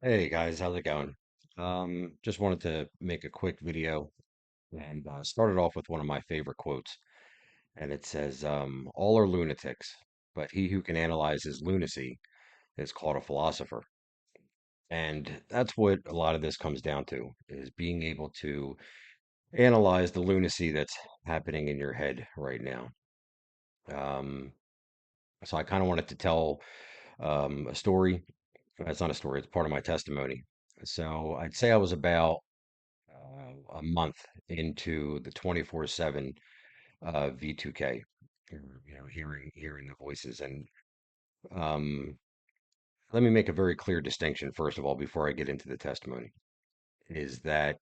Hey guys, how's it going? Just wanted to make a quick video and started off with one of my favorite quotes, and it says, "All are lunatics, but he who can analyze his lunacy is called a philosopher." And that's what a lot of this comes down to, is being able to analyze the lunacy that's happening in your head right now. Um, so I kind of wanted to tell a story. It's not a story; it's part of my testimony. So I'd say I was about a month into the 24/7 V2K, hearing the voices. And um, let me make a very clear distinction, first of all, before I get into the testimony, is that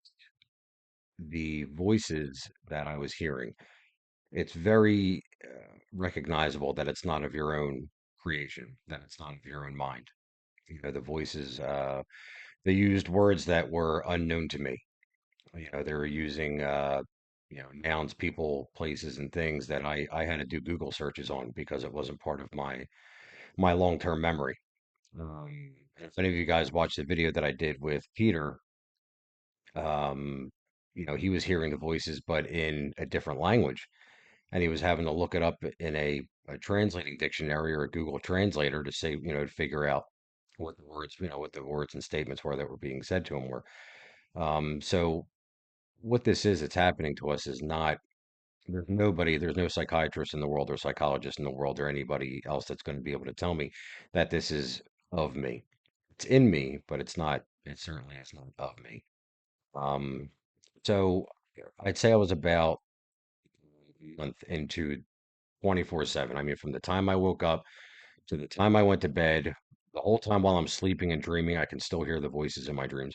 the voices that I was hearing, it's very recognizable that it's not of your own creation, that it's not of your own mind. The voices, they used words that were unknown to me. They were using nouns, people, places, and things that I had to do Google searches on because it wasn't part of my long-term memory. If any of you guys watched the video that I did with Peter, um, he was hearing the voices, but in a different language, and he was having to look it up in a translating dictionary or a Google translator to say, to figure out what the words and statements were that were being said to him were. So what this is that's happening to us is not there's no psychiatrist in the world or psychologist in the world or anybody else that's going to be able to tell me that this is of me. It's in me, but it certainly is not of me. Um, so I'd say I was about a month into 24/7. I mean, from the time I woke up to the time I went to bed, the whole time while I'm sleeping and dreaming, I can still hear the voices in my dreams.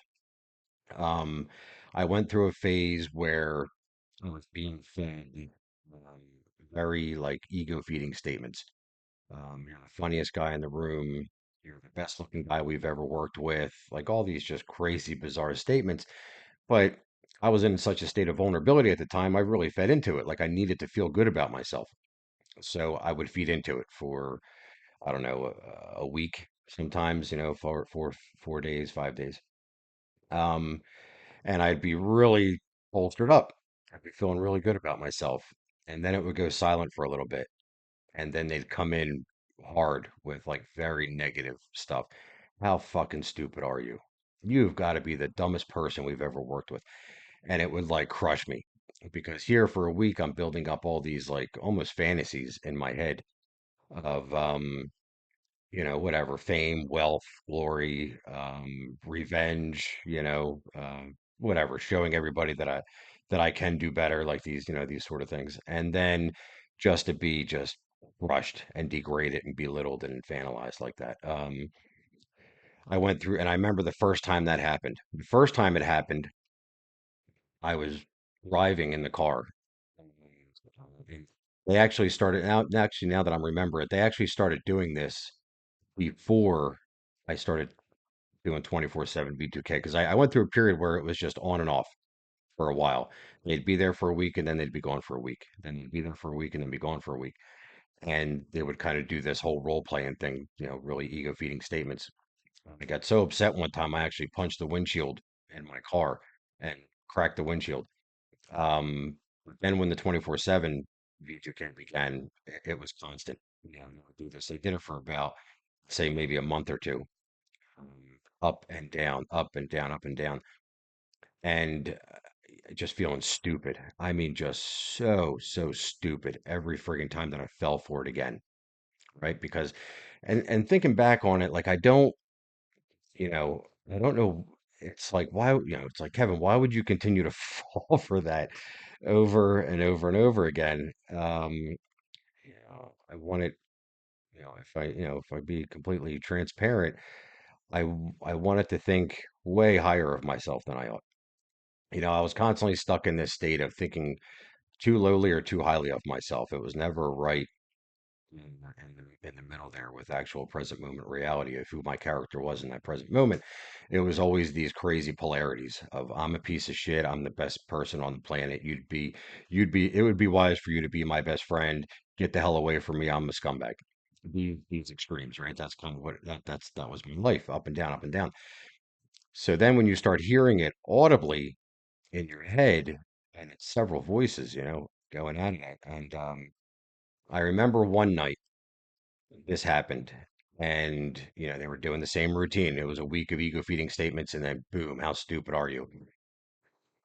Um, I went through a phase where I was being fed um, very like ego feeding statements. You're the funniest guy in the room. You're the best looking guy we've ever worked with. Like all these just crazy, bizarre statements. But I was in such a state of vulnerability at the time, I really fed into it. Like I needed to feel good about myself. So I would feed into it for, I don't know, a week sometimes, for 4 days, 5 days. Um, and I'd be really bolstered up. I'd be feeling really good about myself. And then it would go silent for a little bit. And then they'd come in hard with like very negative stuff. How fucking stupid are you? You've got to be the dumbest person we've ever worked with. And it would like crush me because here for a week, I'm building up all these like almost fantasies in my head of, whatever, fame, wealth, glory, revenge, whatever, showing everybody that I can do better, like these sort of things. And then just to be just crushed and degraded and belittled and infantilized like that. I went through, and I remember the first time that happened. The first time it happened, I was driving in the car. They actually started now that I'm remembering it, they actually started doing this before I started doing 24/7 V2K because I went through a period where it was just on and off for a while. They'd be there for a week and then they'd be gone for a week. Then they'd be there for a week and then be gone for a week. And they would kind of do this whole role playing thing, really ego feeding statements. I got so upset one time I actually punched the windshield in my car and cracked the windshield. Then when the 24/7 V2K began, it was constant. They would do this. They did it for about, say, maybe a month or two, up and down, up and down, up and down, and just feeling stupid. I mean, just so stupid every friggin' time that I fell for it again, right? Because, and thinking back on it, like you know, I don't know. It's like why, it's like Kevin, why would you continue to fall for that over and over and over again? I wanted, if I be completely transparent, I wanted to think way higher of myself than I ought. I was constantly stuck in this state of thinking too lowly or too highly of myself. It was never right in the middle there with actual present moment reality of who my character was in that present moment. It was always these crazy polarities of I'm a piece of shit, I'm the best person on the planet. It would be wise for you to be my best friend. Get the hell away from me. I'm a scumbag. These extremes, right? That's kind of that was my life, up and down, up and down. So then when you start hearing it audibly in your head, and it's several voices, going at it. And I remember one night this happened, and they were doing the same routine. It was a week of ego feeding statements, and then boom, how stupid are you?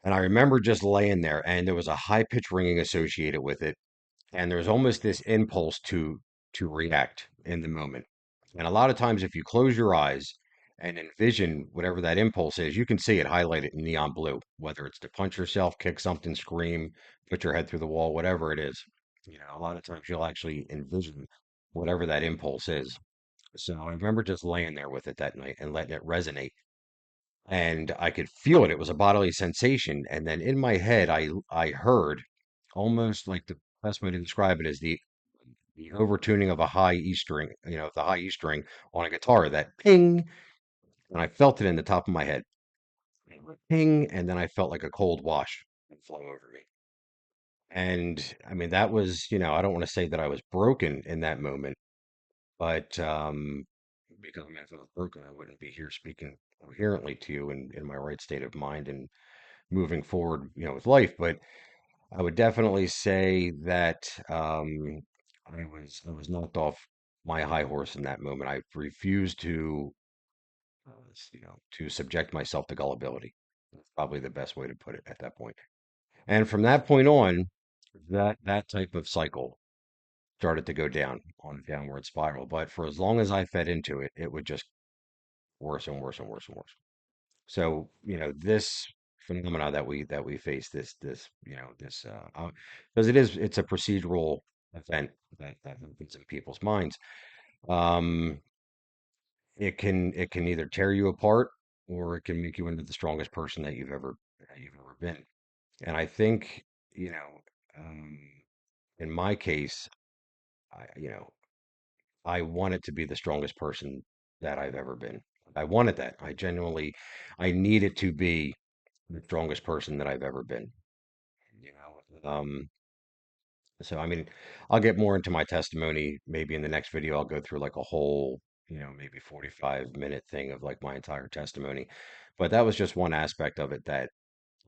And I remember just laying there, and there was a high pitch ringing associated with it, and there's almost this impulse to react in the moment. And a lot of times, if you close your eyes and envision whatever that impulse is, you can see it highlighted in neon blue, whether it's to punch yourself, kick something, scream, put your head through the wall, whatever it is. A lot of times you'll actually envision whatever that impulse is. So I remember just laying there with it that night and letting it resonate. And I could feel it. It was a bodily sensation. And then in my head, I heard almost like the best way to describe it is the overtuning of a high E string, the high E string on a guitar, that ping, and I felt it in the top of my head. It went ping, and then I felt like a cold wash flow over me. And I mean, that was, I don't want to say that I was broken in that moment, but because I mean, if I was broken, I wouldn't be here speaking coherently to you in my right state of mind and moving forward, with life. But I would definitely say that I was knocked off my high horse in that moment. I refused to subject myself to gullibility. That's probably the best way to put it at that point. And from that point on, that type of cycle started to go down on a downward spiral. But for as long as I fed into it, it would just worse and worse and worse and worse. So, this phenomena that we face, because it's a procedural event that happens in people's minds. Um, it can either tear you apart or it can make you into the strongest person that you've ever been. And I think, you know, um, in my case, I wanted to be the strongest person that I've ever been. I wanted that. I needed to be the strongest person that I've ever been. You so I mean, I'll get more into my testimony maybe in the next video. I'll go through like a whole, maybe 45-minute thing of like my entire testimony. But that was just one aspect of it that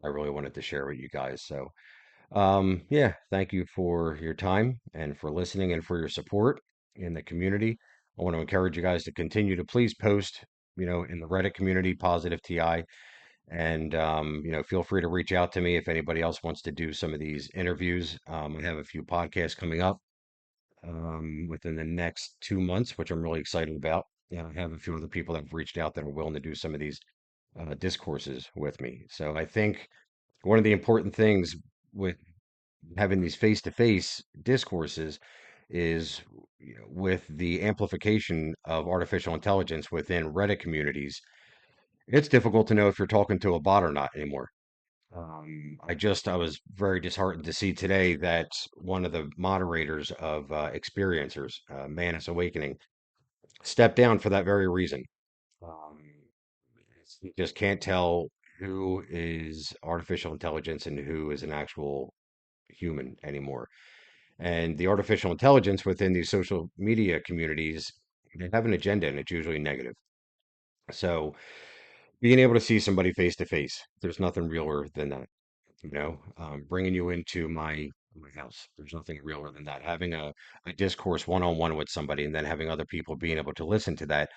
I really wanted to share with you guys. So, yeah, thank you for your time and for listening and for your support in the community. I want to encourage you guys to continue to please post, in the Reddit community, positive TI. And, feel free to reach out to me if anybody else wants to do some of these interviews. I have a few podcasts coming up within the next 2 months, which I'm really excited about. Yeah, I have a few other people that have reached out that are willing to do some of these discourses with me. So I think one of the important things with having these face-to-face discourses is, with the amplification of artificial intelligence within Reddit communities, it's difficult to know if you're talking to a bot or not anymore. I was very disheartened to see today that one of the moderators of Experiencers, Manus Awakening, stepped down for that very reason. Um, you just can't tell who is artificial intelligence and who is an actual human anymore. And the artificial intelligence within these social media communities, they have an agenda and it's usually negative. So being able to see somebody face to face, there's nothing realer than that. Bringing you into my house. There's nothing realer than that. Having a discourse one-on-one with somebody and then having other people being able to listen to that.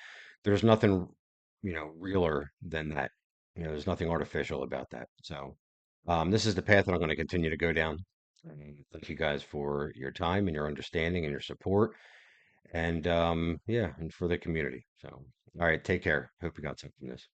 There's nothing, realer than that. There's nothing artificial about that. So, this is the path that I'm going to continue to go down. And thank you guys for your time and your understanding and your support. And yeah, and for the community. So, all right, take care. Hope you got something from this.